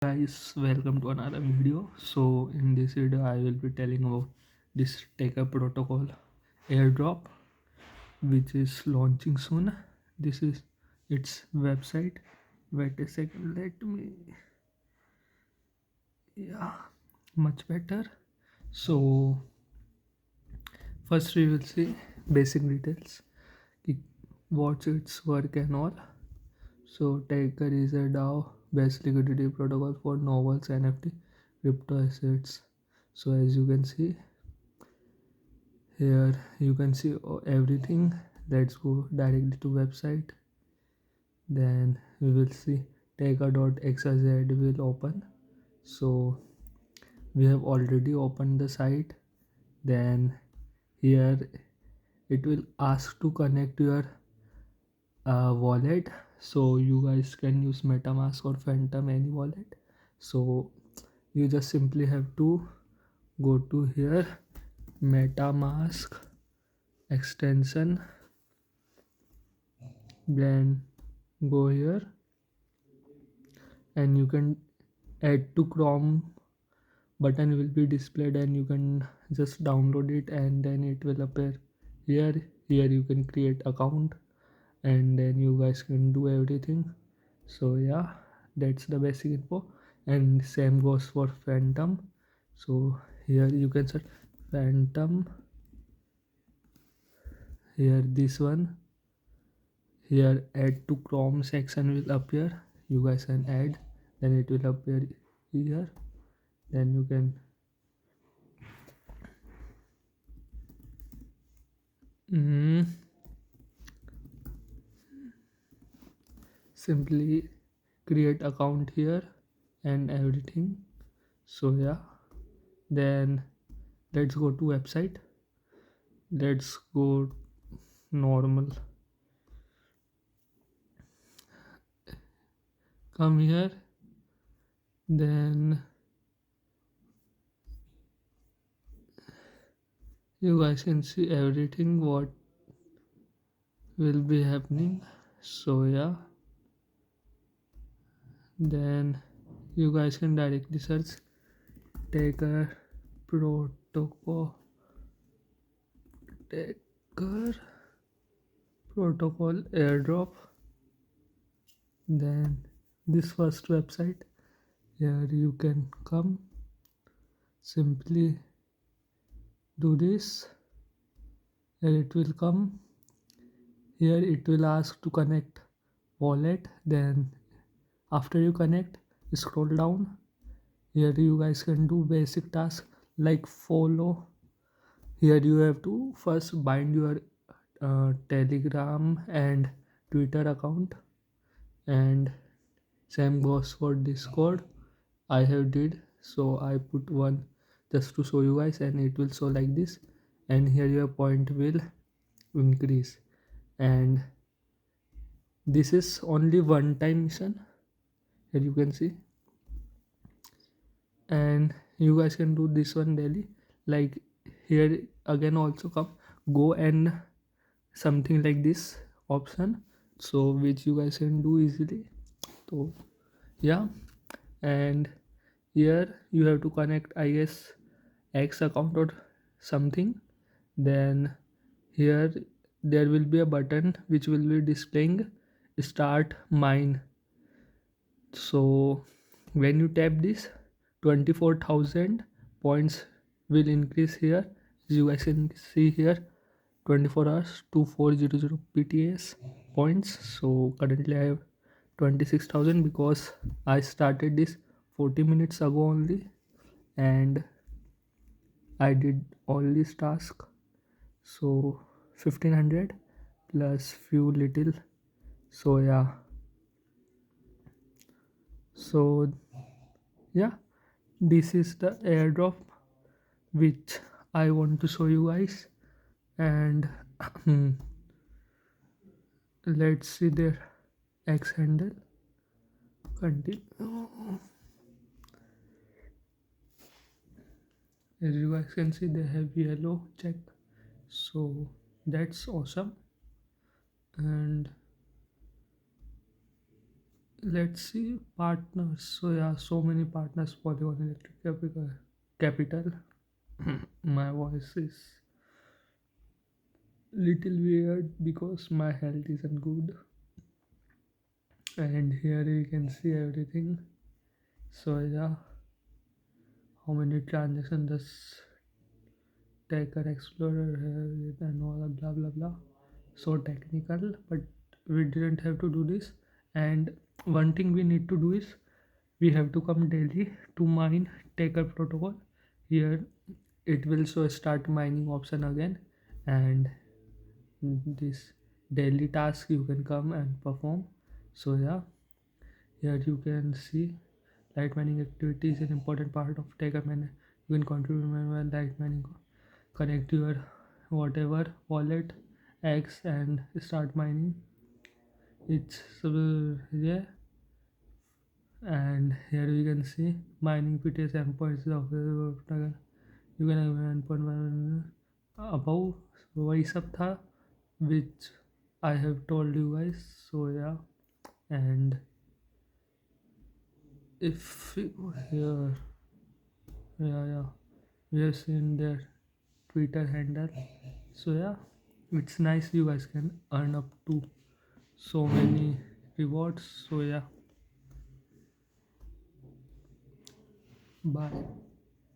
Guys, welcome to another video. So in this video I will be telling about this taker protocol airdrop, which is launching soon. This is its website. Wait a second, let me, yeah, much better. So first we will see basic details, ki what's its work and all. So taker is a DAO based liquidity protocol for novels, NFT, crypto assets. So as you can see here, you can see everything. Let's go directly to website. Then we will see taker.xyz will open. So we have already opened the site. Then here it will ask to connect your wallet. So you guys can use MetaMask or Phantom, any wallet. So you just simply have to go to here, MetaMask extension, then go here and you can add to Chrome button will be displayed, and you can just download it and then it will appear here you can create account and then you guys can do everything. So yeah, that's the basic info, and same goes for Phantom. So here you can search Phantom, here this one, here add to Chrome section will appear. You guys can add, then it will appear here. Then you can simply create account here and everything. So yeah, then let's go to website. Let's go normal, come here, then you guys can see everything what will be happening. So yeah, then you guys can directly search taker protocol, taker protocol airdrop. Then this first website, here you can come, simply do this, here it will come. Here it will ask to connect wallet. Then after you connect, scroll down. Here you guys can do basic tasks like follow. Here you have to first bind your Telegram and Twitter account, and same goes for Discord. I have did, so I put one just to show you guys, and it will show like this, and here your point will increase. And this is only one time mission, here you can see, and you guys can do this one daily. Like here again also come, go and something like this option, so which you guys can do easily. So yeah, and here you have to connect, I guess, X account or something. Then here there will be a button which will be displaying start mine. So when you tap this, 24,000 points will increase here. As you guys can see here, 24 hours 2400 PTS points. So currently I have 26,000 because I started this 40 minutes ago only, and I did all this task. So 1500 plus few little. So yeah, so yeah, this is the airdrop which I want to show you guys. And let's see their X handle. Continue. As you guys can see, they have yellow check, so that's awesome. And Let's see partners. So yeah, so many partners. Polygon Electric Capital. My voice is little weird because my health isn't good, and here you can see everything. So yeah, how many transactions does Taker Explorer have and all that blah blah blah. So technical, but we didn't have to do this. And one thing we need to do is we have to come daily to mine Taker protocol. Here it will so start mining option again, and this daily task you can come and perform. So yeah, here you can see light mining activity is an important part of Taker mine. You can contribute when light mining, connect your whatever wallet X and start mining. It's yeah, and here we can see mining PTS endpoints of you can have endpoint above वही सब था which I have told you guys. So yeah, and if here, yeah, we have seen their Twitter handle. So yeah, it's nice you guys can earn up to so many rewards. So yeah, bye.